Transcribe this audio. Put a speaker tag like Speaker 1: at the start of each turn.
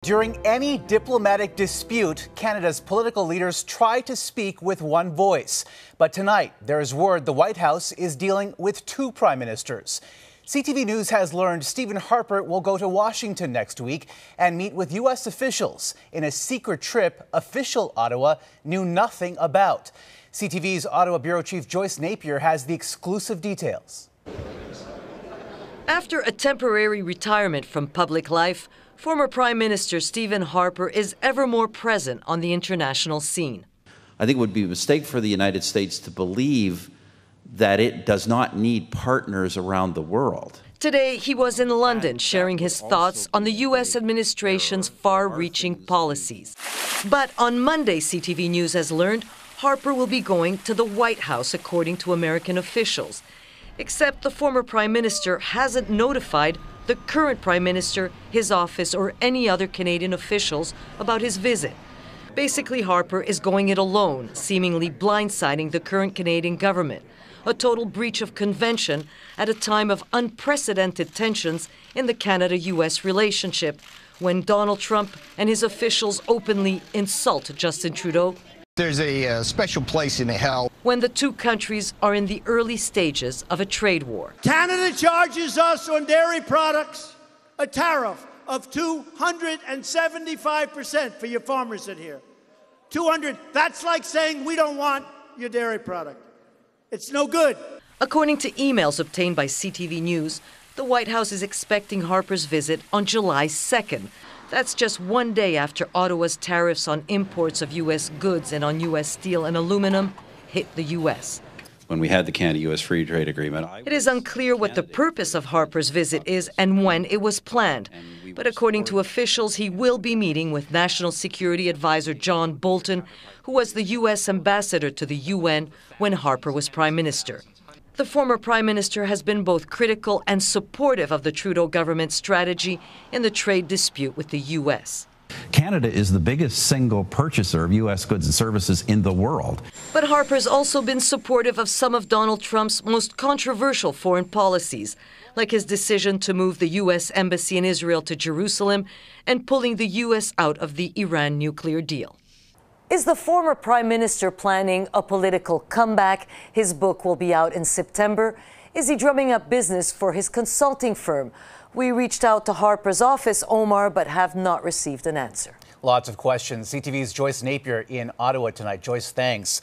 Speaker 1: During any diplomatic dispute, Canada's political leaders try to speak with one voice. But tonight, there is word the White House is dealing with two prime ministers. CTV News has learned Stephen Harper will go to Washington next week and meet with U.S. officials in a secret trip official Ottawa knew nothing about. CTV's Ottawa Bureau Chief Joyce Napier has the exclusive details.
Speaker 2: After a temporary retirement from public life, former Prime Minister Stephen Harper is ever more present on the international scene.
Speaker 3: I think it would be a mistake for the United States to believe that it does not need partners around the world.
Speaker 2: Today, he was in London sharing his thoughts on the U.S. administration's far-reaching policies. But on Monday, CTV News has learned Harper will be going to the White House, according to American officials. Except the former Prime Minister hasn't notified the current Prime Minister, his office, or any other Canadian officials about his visit. Basically, Harper is going it alone, seemingly blindsiding the current Canadian government. A total breach of convention at a time of unprecedented tensions in the Canada-U.S. relationship, when Donald Trump and his officials openly insult Justin Trudeau.
Speaker 4: There's a special place in hell
Speaker 2: when the two countries are in the early stages of a trade war.
Speaker 5: Canada charges us on dairy products a tariff of 275% for your farmers in here. 200, that's like saying we don't want your dairy product. It's no good.
Speaker 2: According to emails obtained by CTV News, the White House is expecting Harper's visit on July 2nd. That's just one day after Ottawa's tariffs on imports of U.S. goods and on U.S. steel and aluminum hit the U.S.
Speaker 3: When we had the Canada-U.S. Free Trade Agreement,
Speaker 2: it is unclear what the purpose of Harper's visit is and when it was planned. But according to officials, he will be meeting with National Security Advisor John Bolton, who was the U.S. ambassador to the UN when Harper was Prime Minister. The former Prime Minister has been both critical and supportive of the Trudeau government's strategy in the trade dispute with the U.S.
Speaker 6: Canada is the biggest single purchaser of U.S. goods and services in the world.
Speaker 2: But Harper's also been supportive of some of Donald Trump's most controversial foreign policies, like his decision to move the U.S. Embassy in Israel to Jerusalem and pulling the U.S. out of the Iran nuclear deal. Is the former Prime Minister planning a political comeback? His book will be out in September. Is he drumming up business for his consulting firm? We reached out to Harper's office, Omar, but have not received an answer.
Speaker 1: Lots of questions. CTV's Joyce Napier in Ottawa tonight. Joyce, thanks.